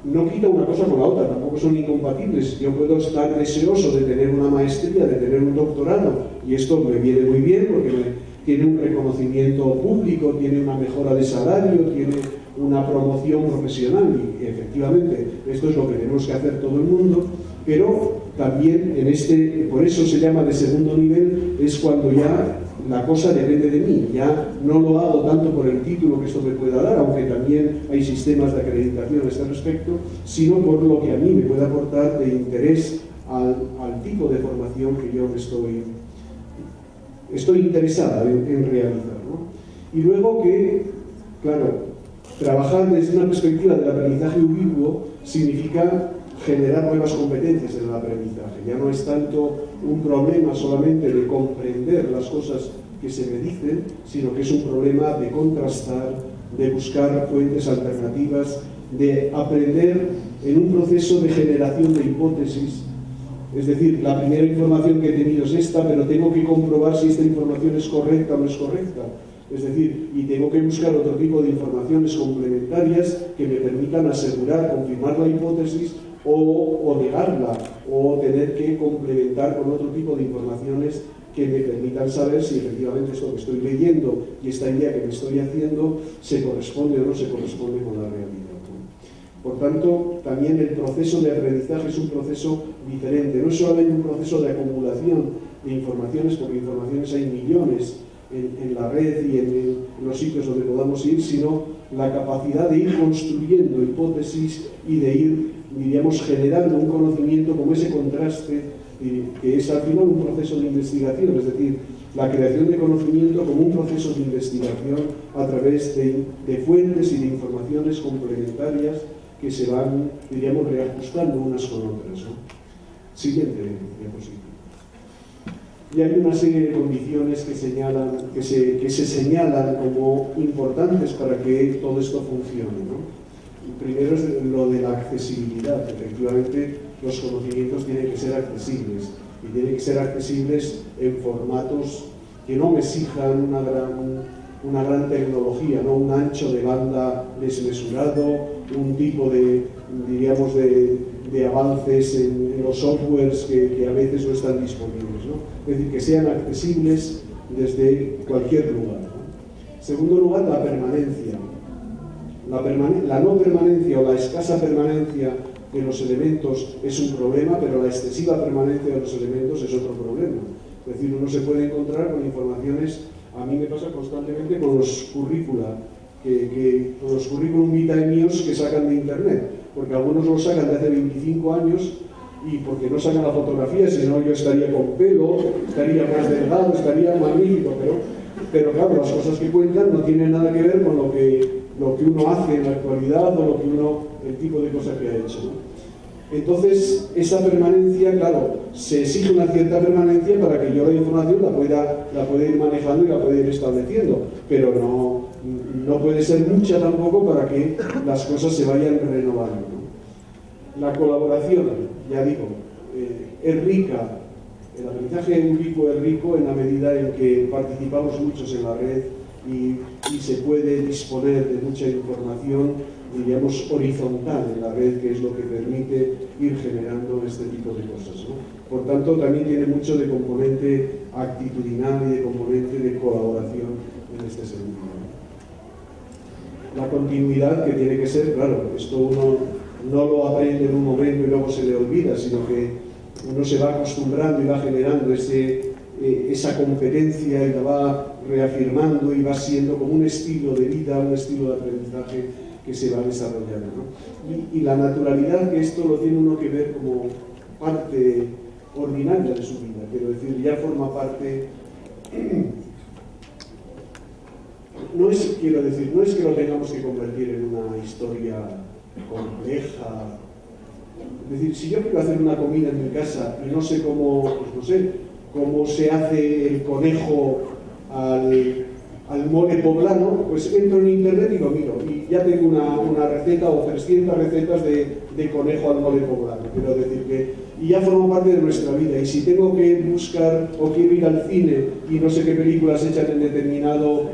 No quita una cosa con la otra, tampoco son incompatibles. Yo puedo estar deseoso de tener una maestría, de tener un doctorado, y esto me viene muy bien porque tiene un reconocimiento público, tiene una mejora de salario, tiene una promoción profesional, y efectivamente esto es lo que tenemos que hacer todo el mundo, pero también por eso se llama de segundo nivel, es cuando ya la cosa depende de mí, ya no lo hago tanto por el título que esto me pueda dar, aunque también hay sistemas de acreditación a este respecto, sino por lo que a mí me puede aportar de interés al tipo de formación que yo estoy interesada en realizar, ¿no? Y luego que, claro, trabajar desde una perspectiva del aprendizaje ubicuo significa generar nuevas competencias en el aprendizaje. Ya no es tanto un problema solamente de comprender las cosas que se me dicen, sino que es un problema de contrastar, de buscar fuentes alternativas, de aprender en un proceso de generación de hipótesis. Es decir, la primera información que he tenido es esta, pero tengo que comprobar si esta información es correcta o no es correcta. Es decir, y tengo que buscar otro tipo de informaciones complementarias que me permitan asegurar, confirmar la hipótesis o negarla, o tener que complementar con otro tipo de informaciones que me permitan saber si efectivamente esto que estoy leyendo y esta idea que me estoy haciendo se corresponde o no se corresponde con la realidad. Por tanto, también el proceso de aprendizaje es un proceso diferente. No es solamente un proceso de acumulación de informaciones, porque informaciones hay millones en la red y en los sitios donde podamos ir, sino la capacidad de ir construyendo hipótesis y de ir, diríamos, generando un conocimiento como ese contraste, que es al final un proceso de investigación, es decir, la creación de conocimiento como un proceso de investigación a través de fuentes y de informaciones complementarias que se van, diríamos, reajustando unas con otras, ¿no? Siguiente diapositiva. Y hay una serie de condiciones que se señalan como importantes para que todo esto funcione, ¿no? Primero es lo de la accesibilidad. Efectivamente, los conocimientos tienen que ser accesibles, y tienen que ser accesibles en formatos que no me exijan una gran tecnología, ¿no? Un ancho de banda desmesurado, un tipo de, diríamos, de avances en los softwares que a veces no están disponibles, ¿no? Es decir, que sean accesibles desde cualquier lugar, ¿no? Segundo lugar, la permanencia. La no permanencia o la escasa permanencia de los elementos es un problema, pero la excesiva permanencia de los elementos es otro problema. Es decir, uno se puede encontrar con informaciones, a mí me pasa constantemente con los currícula, con los currículum vitae míos que sacan de internet, porque algunos los sacan de hace 25 años y porque no sacan la fotografía, si no yo estaría con pelo, estaría más delgado, estaría magnífico, pero claro, las cosas que cuentan no tienen nada que ver con lo que uno hace en la actualidad o el tipo de cosas que ha hecho, ¿no? Entonces, esa permanencia, claro, se exige una cierta permanencia para que yo la información la pueda ir manejando y la pueda ir estableciendo, pero no puede ser mucha tampoco para que las cosas se vayan renovando, ¿no? La colaboración, ya digo, es rica, el aprendizaje ubicuo es rico en la medida en que participamos muchos en la red y se puede disponer de mucha información, diríamos, horizontal en la red, que es lo que permite ir generando este tipo de cosas, ¿no? Por tanto, también tiene mucho de componente actitudinal y de componente de colaboración en este sentido, ¿no? La continuidad que tiene que ser, claro, esto uno no lo aprende en un momento y luego se le olvida, sino que uno se va acostumbrando y va generando esa competencia y la va reafirmando y va siendo como un estilo de vida, un estilo de aprendizaje que se va desarrollando, ¿no? Y la naturalidad, que esto lo tiene uno que ver como parte ordinaria de su vida, quiero decir, ya forma parte, no es que lo tengamos que convertir en una historia compleja. Es decir, si yo quiero hacer una comida en mi casa y no sé cómo se hace el conejo al mole poblano, pues entro en internet y lo miro y ya tengo una receta o 300 recetas de conejo al mole poblano. Quiero decir y ya forma parte de nuestra vida, y si tengo que buscar o quiero ir al cine y no sé qué películas echan en determinado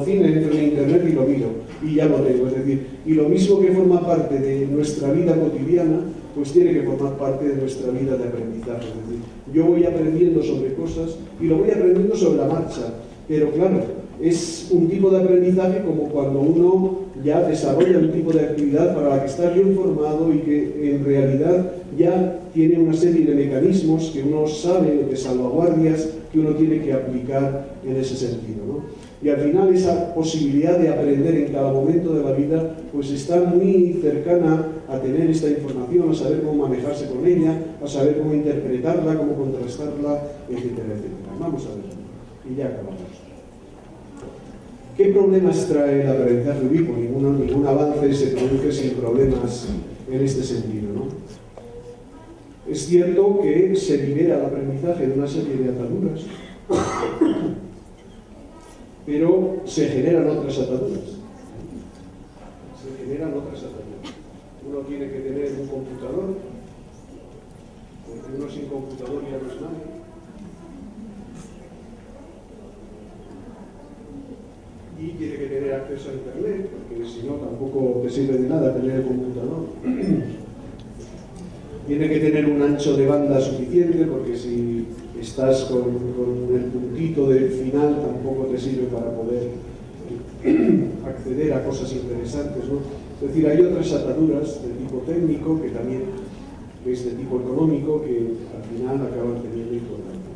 cine, entro en internet y lo miro y ya lo tengo. Es decir, y lo mismo que forma parte de nuestra vida cotidiana, pues tiene que formar parte de nuestra vida de aprendizaje. Es decir, yo voy aprendiendo sobre cosas y lo voy aprendiendo sobre la marcha, pero claro, es un tipo de aprendizaje como cuando uno ya desarrolla un tipo de actividad para la que está bien formado y que en realidad ya tiene una serie de mecanismos que uno sabe, de salvaguardias que uno tiene que aplicar en ese sentido, ¿no? Y al final esa posibilidad de aprender en cada momento de la vida pues está muy cercana a tener esta información, a saber cómo manejarse con ella, a saber cómo interpretarla, cómo contrastarla, etcétera, etcétera. Vamos a ver, y ya acabamos. ¿Qué problemas trae el aprendizaje ubicuo? Ningún avance se produce sin problemas en este sentido, ¿no? Es cierto que se libera el aprendizaje de una serie de ataduras, pero se generan otras ataduras. Uno tiene que tener un computador, porque uno sin computador ya no es nadie. Y tiene que tener acceso a internet, porque si no tampoco te sirve de nada tener el computador. Tiene que tener un ancho de banda suficiente, porque si estás con el puntito del final tampoco te sirve para poder acceder a cosas interesantes, ¿no? Es decir, hay otras ataduras de tipo técnico que también es de tipo económico que al final acaban teniendo importancia.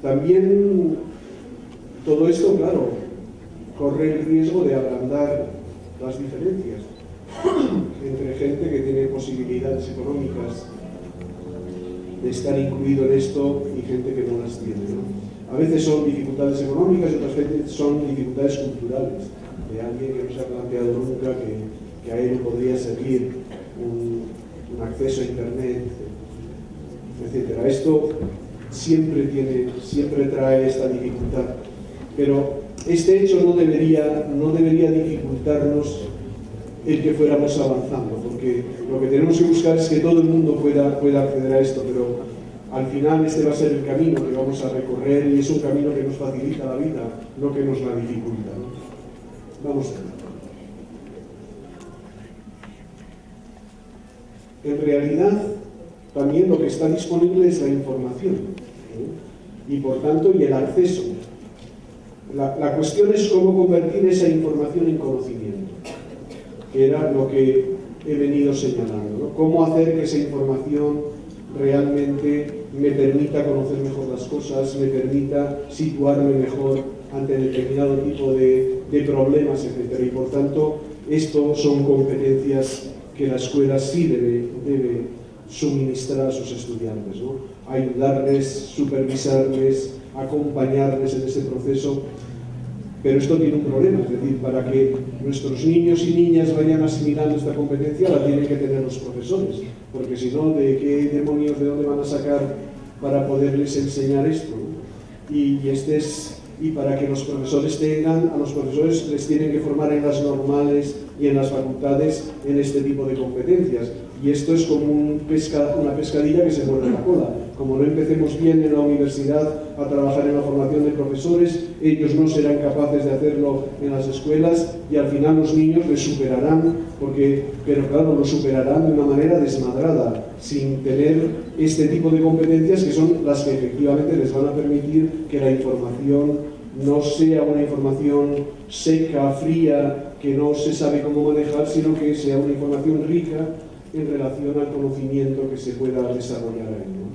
También todo esto, claro, corre el riesgo de agrandar las diferencias entre gente que tiene posibilidades económicas de estar incluido en esto y gente que no las tiene, ¿no? A veces son dificultades económicas y otras veces son dificultades culturales, de alguien que no se ha planteado nunca que a él podría servir un acceso a internet, etc. Esto siempre trae esta dificultad, pero este hecho no debería dificultarnos el que fuéramos avanzando, porque lo que tenemos que buscar es que todo el mundo pueda acceder a esto, pero al final este va a ser el camino que vamos a recorrer y es un camino que nos facilita la vida, no que nos la dificulta, ¿no? Vamos a ver. En realidad, también lo que está disponible es la información, ¿eh? Y por tanto, y el acceso. La cuestión es cómo convertir esa información en conocimiento, que era lo que he venido señalando, ¿no? Cómo hacer que esa información realmente me permita conocer mejor las cosas, me permita situarme mejor ante determinado tipo de problemas, etc. Y por tanto, esto son competencias que la escuela sí debe suministrar a sus estudiantes, ¿no? Ayudarles, supervisarles, acompañarles en ese proceso. Pero esto tiene un problema, es decir, para que nuestros niños y niñas vayan asimilando esta competencia la tienen que tener los profesores, porque si no, ¿de qué demonios, de dónde van a sacar para poderles enseñar esto, ¿no? Y para que los profesores a los profesores les tienen que formar en las normales y en las facultades en este tipo de competencias. Y esto es como una pescadilla que se muerde la cola. Como no empecemos bien en la universidad a trabajar en la formación de profesores, ellos no serán capaces de hacerlo en las escuelas y al final los niños les superarán, pero claro, lo superarán de una manera desmadrada, sin tener este tipo de competencias que son las que efectivamente les van a permitir que la información no sea una información seca, fría, que no se sabe cómo manejar, sino que sea una información rica en relación al conocimiento que se pueda desarrollar ahí, ¿no?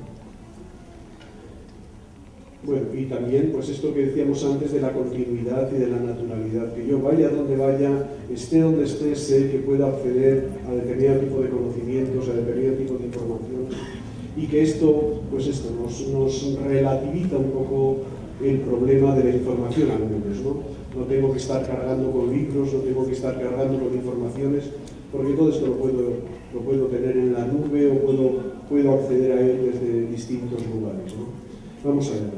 Bueno, y también pues esto que decíamos antes de la continuidad y de la naturalidad, que yo vaya donde vaya, esté donde esté, sé que pueda acceder a determinado tipo de conocimientos, a determinado tipo de información, y que esto, pues esto nos relativiza un poco el problema de la información al menos, ¿no? No tengo que estar cargando con libros, no tengo que estar cargando con informaciones, porque todo esto lo puedo tener en la nube o puedo acceder a él desde distintos lugares, ¿no? Vamos adelante.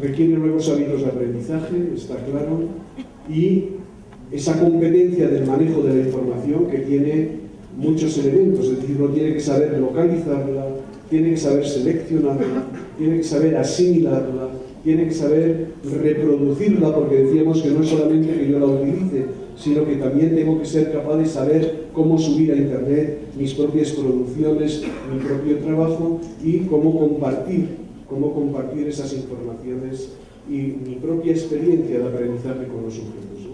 Requiere nuevos hábitos de aprendizaje, está claro, y esa competencia del manejo de la información que tiene muchos elementos, es decir, uno tiene que saber localizarla, tiene que saber seleccionarla, tiene que saber asimilarla, tiene que saber reproducirla, porque decíamos que no es solamente que yo la utilice, sino que también tengo que ser capaz de saber cómo subir a Internet mis propias producciones, mi propio trabajo y cómo compartir esas informaciones y mi propia experiencia de aprendizaje con los sujetos, ¿no?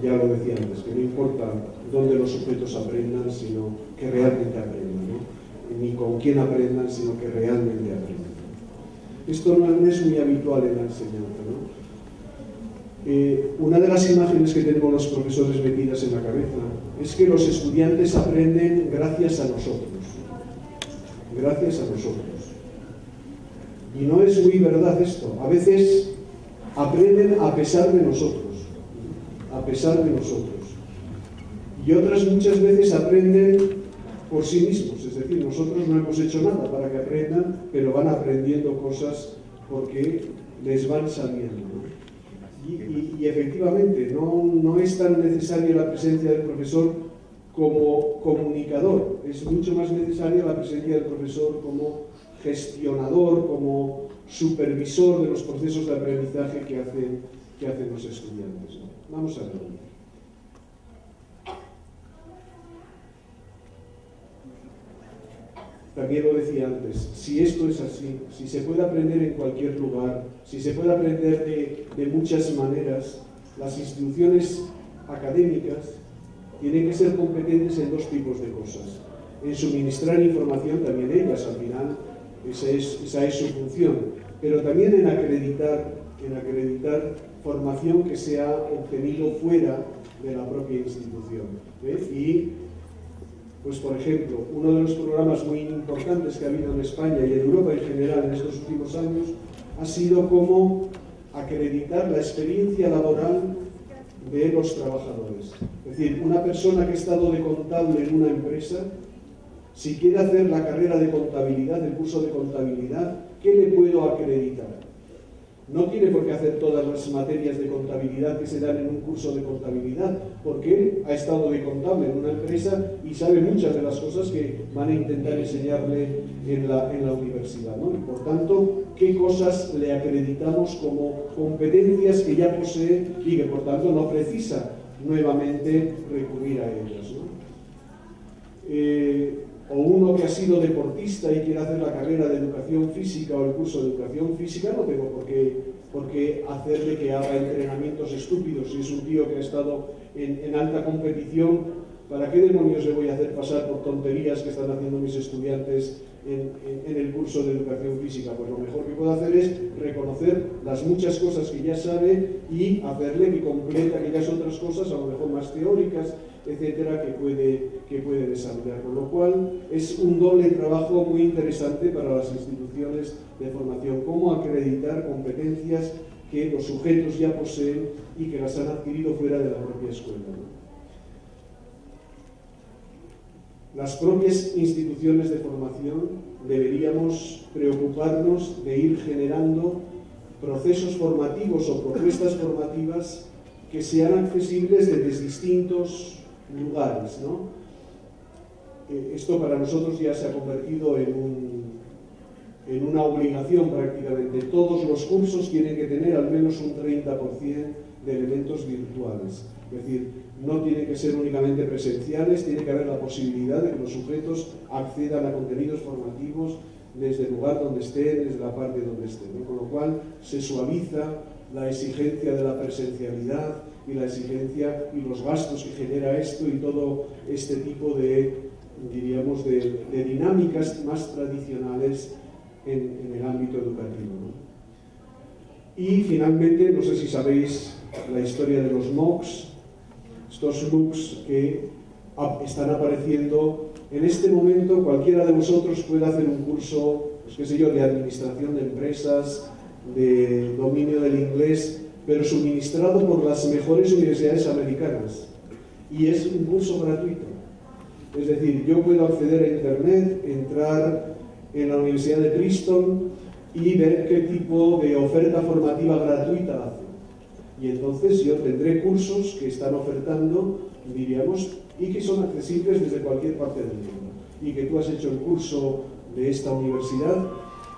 Ya lo decía antes, que no importa dónde los sujetos aprendan, sino que realmente aprendan, ¿no? Ni con quién aprendan, sino que realmente aprendan. Esto no es muy habitual en la enseñanza, ¿no? Una de las imágenes que tenemos los profesores metidas en la cabeza es que los estudiantes aprenden gracias a nosotros. Gracias a nosotros. Y no es muy verdad esto. A veces aprenden a pesar de nosotros. A pesar de nosotros. Y otras muchas veces aprenden por sí mismos. Es decir, nosotros no hemos hecho nada para que aprendan, pero van aprendiendo cosas porque les van saliendo, ¿no? Y efectivamente, no es tan necesaria la presencia del profesor como comunicador, es mucho más necesaria la presencia del profesor como gestionador, como supervisor de los procesos de aprendizaje que hacen los estudiantes, ¿no? Vamos a ver. También lo decía antes, si esto es así, si se puede aprender en cualquier lugar, si se puede aprender de muchas maneras, las instituciones académicas tienen que ser competentes en dos tipos de cosas. En suministrar información, también ellas, al final, esa es su función, pero también en acreditar formación que se ha obtenido fuera de la propia institución, Y pues, por ejemplo, uno de los programas muy importantes que ha habido en España y en Europa en general en estos últimos años ha sido cómo acreditar la experiencia laboral de los trabajadores. Es decir, una persona que ha estado de contable en una empresa, si quiere hacer la carrera de contabilidad, el curso de contabilidad, ¿qué le puedo acreditar? No tiene por qué hacer todas las materias de contabilidad que se dan en un curso de contabilidad, porque él ha estado de contable en una empresa y sabe muchas de las cosas que van a intentar enseñarle en la universidad, ¿no? Y por tanto, ¿qué cosas le acreditamos como competencias que ya posee y que por tanto no precisa nuevamente recurrir a ellas, ¿no? O uno que ha sido deportista y quiere hacer la carrera de educación física o el curso de educación física, no tengo por qué hacerle que haga entrenamientos estúpidos. Si es un tío que ha estado en alta competición, ¿Para qué demonios le voy a hacer pasar por tonterías que están haciendo mis estudiantes en el curso de educación física? Pues lo mejor que puedo hacer es reconocer las muchas cosas que ya sabe y hacerle que complete aquellas otras cosas, a lo mejor más teóricas, etcétera, que puede desarrollar. Con lo cual es un doble trabajo muy interesante para las instituciones de formación, cómo acreditar competencias que los sujetos ya poseen y que las han adquirido fuera de la propia escuela, ¿no? Las propias instituciones de formación deberíamos preocuparnos de ir generando procesos formativos o propuestas formativas que sean accesibles desde distintos lugares, ¿no? Esto para nosotros ya se ha convertido en una obligación prácticamente. Todos los cursos tienen que tener al menos un 30% de elementos virtuales. Es decir, no tienen que ser únicamente presenciales, tiene que haber la posibilidad de que los sujetos accedan a contenidos formativos desde el lugar donde estén, desde la parte donde estén, ¿no? Con lo cual se suaviza la exigencia de la presencialidad y la exigencia y los gastos que genera esto y todo este tipo de, diríamos, de dinámicas más tradicionales en el ámbito educativo, ¿no? Y finalmente, no sé si sabéis la historia de los MOOCs, estos MOOCs que están apareciendo. En este momento cualquiera de vosotros puede hacer un curso, pues qué sé yo, de administración de empresas, de dominio del inglés, pero suministrado por las mejores universidades americanas. Y es un curso gratuito. Es decir, yo puedo acceder a Internet, entrar en la Universidad de Princeton y ver qué tipo de oferta formativa gratuita hace. Y entonces yo tendré cursos que están ofertando, diríamos, y que son accesibles desde cualquier parte del mundo. Y que tú has hecho el curso de esta universidad,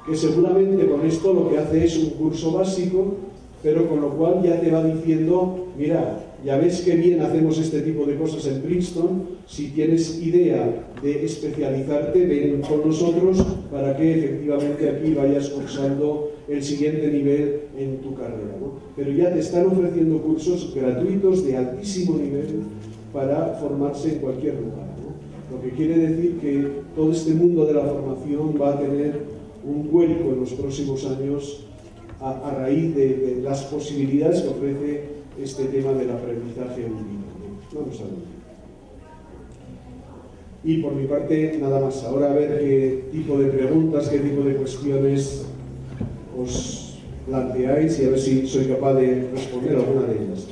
que seguramente con esto lo que hace es un curso básico, pero con lo cual ya te va diciendo, mira, ya ves qué bien hacemos este tipo de cosas en Princeton, si tienes idea de especializarte, ven con nosotros para que efectivamente aquí vayas cursando el siguiente nivel en tu carrera, ¿no? Pero ya te están ofreciendo cursos gratuitos de altísimo nivel para formarse en cualquier lugar, ¿no? Lo que quiere decir que todo este mundo de la formación va a tener un vuelco en los próximos años a raíz de las posibilidades que ofrece este tema del aprendizaje en línea, ¿no? Vamos a ver. Y por mi parte, nada más. Ahora a ver qué tipo de preguntas, qué tipo de cuestiones os planteáis y a ver si soy capaz de responder alguna de ellas.